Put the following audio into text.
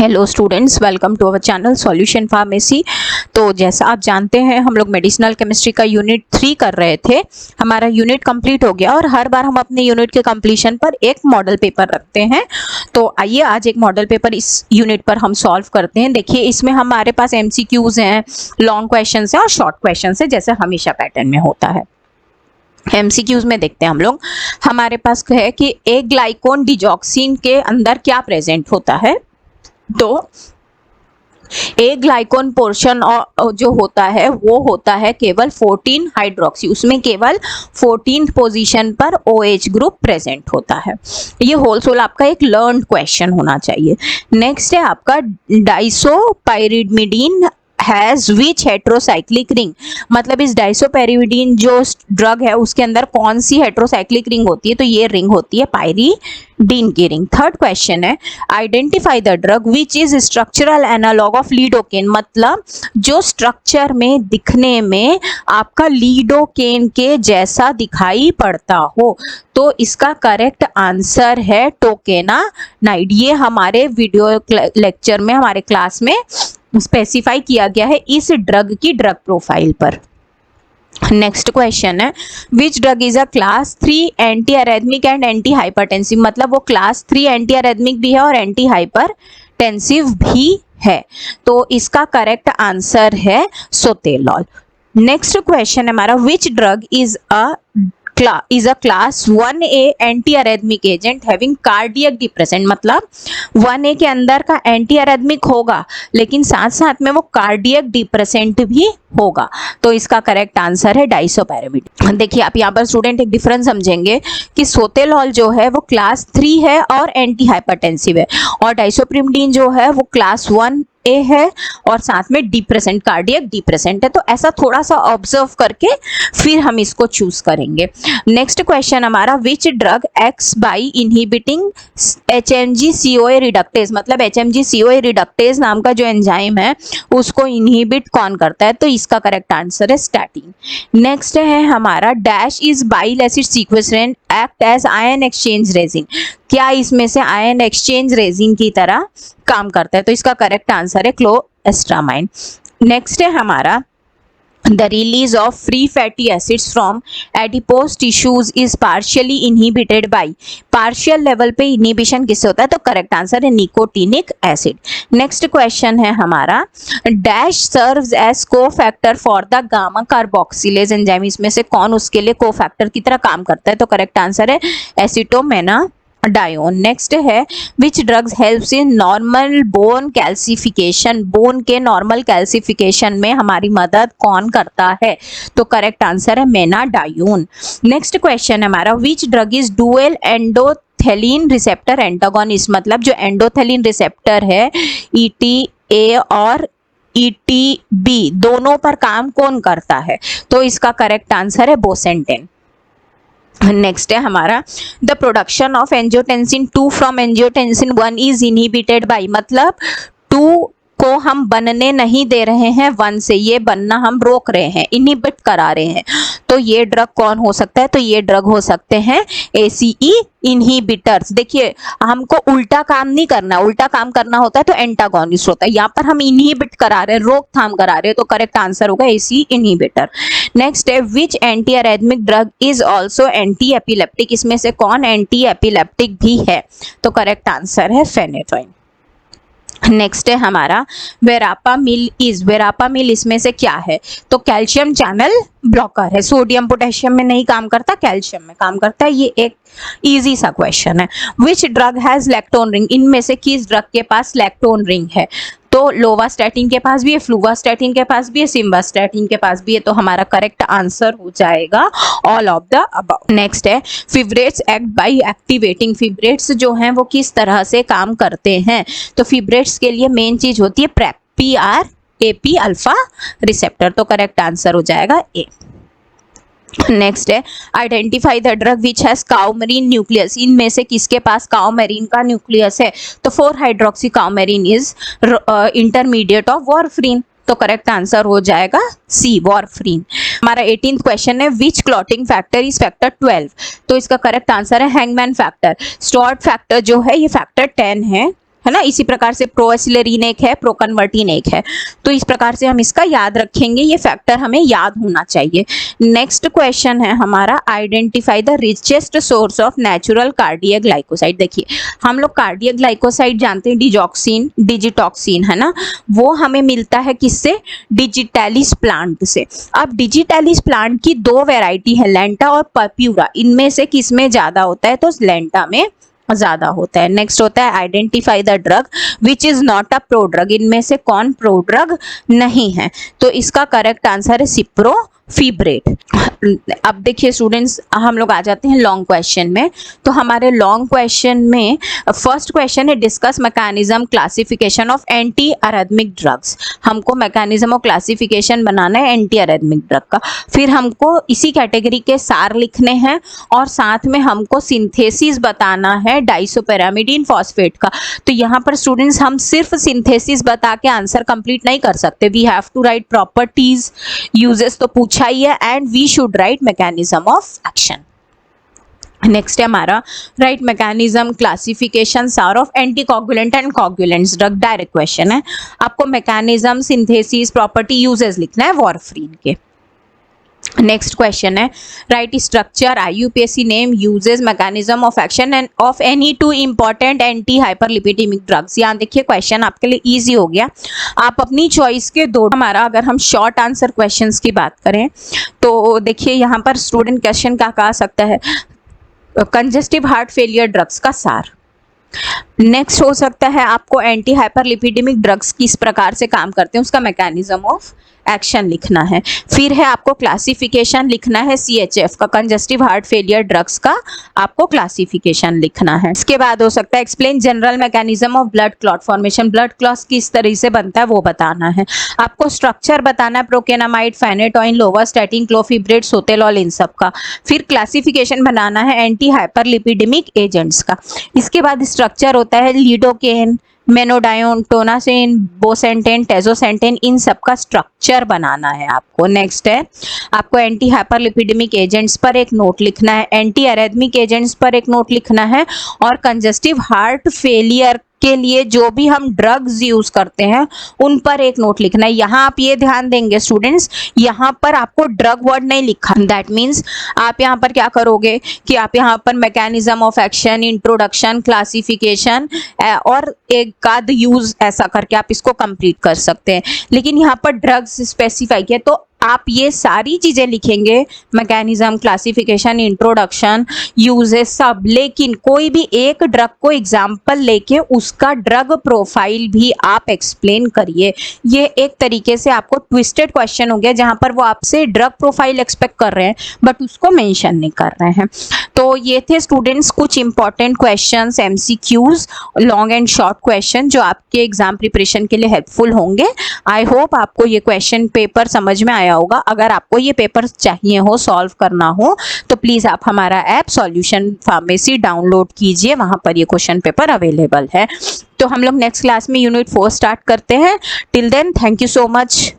Hello students, welcome to our channel solution pharmacy. तो जैसा आप जानते हैं हम लोग मेडिसिनल केमिस्ट्री का यूनिट 3 कर रहे थे। हमारा यूनिट कंप्लीट हो गया और हर बार हम अपने यूनिट के कंप्लीशन पर एक मॉडल पेपर रखते हैं। तो आइए आज एक मॉडल पेपर इस यूनिट पर हम सॉल्व करते हैं। देखिए इसमें हमारे पास MCQs हैं, लॉन्ग क्वेश्चन है और शॉर्ट क्वेश्चन है, जैसे हमेशा पैटर्न में होता है। MCQs में देखते हैं हम लोग। हमारे पास है कि एक ग्लाइकोन डिजॉक्सिन के अंदर क्या प्रेजेंट होता है। तो एक ग्लाइकोन पोर्शन जो होता है वो होता है केवल 14 हाइड्रोक्सी, उसमें केवल 14 पोजीशन पर OH ग्रुप प्रेजेंट होता है। ये होल सोल आपका एक लर्न्ड क्वेश्चन होना चाहिए। नेक्स्ट है आपका डाइसोपाइरिमिडीन हैज विच हेट्रोसाइक्लिक रिंग, मतलब इस डाइसोपैरिमिडीन जो ड्रग है उसके अंदर कौन सी हेट्रोसाइक्लिक रिंग होती है, तो ये रिंग होती है पायरीडीन की रिंग। थर्ड क्वेश्चन है identify the drug which is structural analogue of lidocaine, मतलब जो स्ट्रक्चर में दिखने में आपका लीडोकेन के जैसा दिखाई पड़ता हो। तो इसका करेक्ट आंसर है टोकेनानाइड। ये हमारे वीडियो लेक्चर में हमारे क्लास में स्पेसिफाई किया गया है इस ड्रग की ड्रग प्रोफाइल पर। नेक्स्ट क्वेश्चन है which drug is a class 3 anti arrhythmic and anti hypertensive, मतलब वो क्लास 3 एंटी अरेथमिक भी है और एंटी हाइपरटेंसिव भी है। तो इसका करेक्ट आंसर है सोतेलॉल। नेक्स्ट क्वेश्चन है हमारा which drug is a class 1A anti arrhythmic agent having cardiac depressant, मतलब 1A के अंदर का एंटी अरेथमिक होगा लेकिन साथ साथ में वो कार्डियक डिप्रेसेंट भी होगा। तो इसका करेक्ट आंसर है डाइसोपैरामिड। देखिए आप यहाँ पर स्टूडेंट एक डिफरेंस समझेंगे कि सोतेलॉल जो है वो क्लास 3 है और एंटी हाइपरटेंसिव है, और डाइसोप्रिमडीन जो है वो क्लास 1A है और साथ में डिप्रेसेंट कार्डियक डिप्रेसेंट है। तो ऐसा थोड़ा सा ऑब्जर्व करके फिर हम इसको चूज करेंगे। नेक्स्ट क्वेश्चन हमारा which drug acts by inhibiting HMG-CoA reductase, मतलब HMG-CoA रिडक्टेज नाम का जो एंजाइम है उसको इनहिबिट कौन करता है, तो इसका करेक्ट आंसर है स्टैटिन। नेक्स्ट है हमारा dash is bile acid sequestrant act as ion exchange resin, क्या इसमें से आयन एक्सचेंज रेजिन की तरह काम करता है, तो इसका करेक्ट आंसर है क्लोएस्ट्रामाइन। नेक्स्ट है हमारा the release of free fatty acids from adipose tissues is partially inhibited by, partial level पे inhibition किससे होता है, तो करेक्ट आंसर है निकोटिनिक एसिड। नेक्स्ट क्वेश्चन है हमारा dash serves as cofactor for the gamma carboxylase enzyme, इसमें से कौन उसके लिए कोफैक्टर की तरह काम करता है, तो करेक्ट आंसर है एसिटोमेना डायोन। नेक्स्ट है which drugs helps in normal bone calcification, bone के नॉर्मल कैल्सिफिकेशन में हमारी मदद कौन करता है, तो करेक्ट आंसर है मेनाडायोन। नेक्स्ट क्वेश्चन है हमारा which drug is dual endothelin receptor antagonist, मतलब जो एंडोथेलिन रिसेप्टर है ETA और ETB दोनों पर काम कौन करता है, तो इसका करेक्ट आंसर है बोसेंटेन। नेक्स्ट है हमारा the production of angiotensin 2 from angiotensin 1 is inhibited by, मतलब 2 को हम बनने नहीं दे रहे हैं 1 से, ये बनना हम रोक रहे हैं, इनहिबिट करा रहे हैं। तो ये ड्रग कौन हो सकता है, तो ये ड्रग हो सकते हैं ACE इनहिबिटर्स। देखिए हमको उल्टा काम नहीं करना, उल्टा काम करना होता है तो एंटागोनिस्ट होता है, यहाँ पर हम इनहिबिट करा रहे हैं, रोकथाम करा रहे हैं, तो करेक्ट आंसर होगा ACE इनहिबिटर। नेक्स्ट है which anti arrhythmic drug is also anti epileptic, इसमें से कौन एंटी एपिलेप्टिक भी है, तो करेक्ट आंसर है फेनेटोइन। नेक्स्ट है हमारा वेरापामिल इज, वेरापामिल इसमें से क्या है, तो कैल्शियम चैनल ब्लॉकर है, सोडियम पोटेशियम में नहीं काम करता, कैल्शियम में काम करता है। ये एक इजी सा क्वेश्चन है। Which drug has lactone ring, इनमें से किस ड्रग के पास लैक्टोन रिंग है, तो लोवास्टैटिन के पास भी है, फ्लूवास्टैटिन के पास भी है, सिम्वास्टैटिन के पास भी है। तो हमारा करेक्ट आंसर हो जाएगा all of the above. Next है फिब्रेट्स एक्ट बाय एक्टिवेटिंग, फिब्रेट्स जो हैं वो किस तरह से काम करते हैं, तो फिब्रेट्स के लिए मेन चीज होती है PRAP अल्फा रिसेप्टर, तो करेक्ट आंसर हो जाएगा A। नेक्स्ट है identify the drug which has coumarin nucleus, इनमें से किसके पास काउमेरिन का न्यूक्लियस है, तो 4 हाइड्रोक्सी काउमेरिन इज इंटरमीडिएट ऑफ वारफ्रीन, तो करेक्ट आंसर हो जाएगा C वारफ्रीन। हमारा 18th क्वेश्चन है विच क्लॉटिंग फैक्टर इज फैक्टर 12, तो इसका करेक्ट आंसर है हैंगमैन फैक्टर। स्टॉर्ट फैक्टर जो है ये फैक्टर 10 है, है ना। इसी प्रकार से प्रोएसिलरीन एक है, प्रोकन्वर्टीन एक है। तो इस प्रकार से हम इसका याद रखेंगे, ये फैक्टर हमें याद होना चाहिए। नेक्स्ट क्वेश्चन है हमारा, identify the richest source of natural cardiac glycoside. देखिए हम लोग कार्डियक ग्लाइकोसाइड जानते हैं, डिजॉक्सिन, डिजिटॉक्सिन, है ना। वो हमें मिलता है किससे? डिजिटैलिस प्लांट से। अब डिजिटैलिस प्लांट की दो वैरायटी है, लेंटा और पर्प्यूरा। इनमें से किसमें ज्यादा होता है? तो लेंटा में ज्यादा होता है। नेक्स्ट होता है identify the drug which is not a prodrug. इनमें से कौन प्रोड्रग नहीं है? तो इसका करेक्ट आंसर है सिप्रोफिब्रेट। अब देखिए स्टूडेंट्स, हम लोग आ जाते हैं लॉन्ग क्वेश्चन में। तो हमारे लॉन्ग क्वेश्चन में फर्स्ट क्वेश्चन है, discuss mechanism classification of anti arrhythmic drugs. हमको मैकेनिज्म ऑफ क्लासिफिकेशन बनाना है एंटी अरेथमिक ड्रग का। फिर हमको इसी कैटेगरी के सार लिखने हैं और साथ में हमको सिंथेसिस बताना है डाइसोपैरामिडीन फॉस्फेट का। तो यहाँ पर स्टूडेंट्स हम सिर्फ सिंथेसिस बता के आंसर कंप्लीट नहीं कर सकते, we have to write properties, uses तो पूछा ही है, and we should write mechanism of action. Next है हमारा, राइट मैकेनिज्म क्लासिफिकेशन सार of anticoagulant and coagulants drug. Direct question है, आपको मैकेनिज्म, सिंथेसिस, प्रॉपर्टी, यूजेस लिखना है वारफरीन के। नेक्स्ट क्वेश्चन है, right structure, IUPAC name, uses, mechanism of action and of any two important anti hyperlipidemic drugs. यहाँ देखिए question आपके लिए इजी हो गया, आप अपनी चॉइस के दो। हमारा अगर हम शॉर्ट आंसर क्वेश्चंस की बात करें तो देखिए यहाँ पर स्टूडेंट क्वेश्चन क्या कह सकता है, कंजेस्टिव हार्ट फेलियर ड्रग्स का सार। नेक्स्ट हो सकता है आपको एंटी हाइपरलिपिडेमिक ड्रग्स किस प्रकार से काम करते हैं उसका मैकेनिज्म ऑफ एक्शन लिखना है। फिर है आपको क्लासिफिकेशन लिखना है CHF का, कंजेस्टिव हार्ट फेलियर ड्रग्स का आपको क्लासिफिकेशन लिखना है। इसके बाद हो सकता है explain general mechanism of blood clot formation, blood clot किस तरह से बनता है वो बताना है। आपको स्ट्रक्चर बताना है प्रोकेनामाइड, फेनेटोइन, लोवास्टैटिन, क्लोफिब्रेट, सोतेलॉल, इन सब का। फिर क्लासिफिकेशन बनाना है एंटी हाइपरलिपिडेमिक एजेंट्स का। इसके बाद स्ट्रक्चर होता है लिडोकेन, मेनोडायोन, टोनासेन, बोसेंटेन, टेजोसेंटेन, इन सब का स्ट्रक्चर बनाना है आपको। नेक्स्ट है आपको एंटी हाइपरलिपिडेमिक एजेंट्स पर एक नोट लिखना है, एंटी अरेथमिक एजेंट्स पर एक नोट लिखना है, और कंजेस्टिव हार्ट फेलियर के लिए जो भी हम ड्रग्स यूज करते हैं उन पर एक नोट लिखना है। यहाँ आप ये ध्यान देंगे स्टूडेंट्स, यहाँ पर आपको ड्रग वर्ड नहीं लिखा, दैट मीन्स आप यहाँ पर क्या करोगे कि आप यहाँ पर mechanism of action, introduction, classification और एक आध यूज ऐसा करके आप इसको कंप्लीट कर सकते हैं। लेकिन यहाँ पर ड्रग्स स्पेसिफाई किया तो आप ये सारी चीजें लिखेंगे, मैकेनिज्म, क्लासिफिकेशन, इंट्रोडक्शन, यूजेस सब, लेकिन कोई भी एक ड्रग को एग्जाम्पल लेके उसका ड्रग प्रोफाइल भी आप एक्सप्लेन करिए। ये एक तरीके से आपको ट्विस्टेड क्वेश्चन हो गया जहां पर वो आपसे ड्रग प्रोफाइल एक्सपेक्ट कर रहे हैं बट उसको मेंशन नहीं कर रहे हैं। तो ये थे स्टूडेंट्स कुछ important questions, MCQs, long and short question जो आपके एग्जाम प्रिपरेशन के लिए हेल्पफुल होंगे। आई होप आपको ये क्वेश्चन पेपर समझ में आया होगा। अगर आपको ये पेपर चाहिए हो, सॉल्व करना हो, तो प्लीज आप हमारा ऐप सॉल्यूशन फार्मेसी डाउनलोड कीजिए, वहां पर ये क्वेश्चन पेपर अवेलेबल है। तो हम लोग नेक्स्ट क्लास में यूनिट 4 स्टार्ट करते हैं। Till then thank you so much.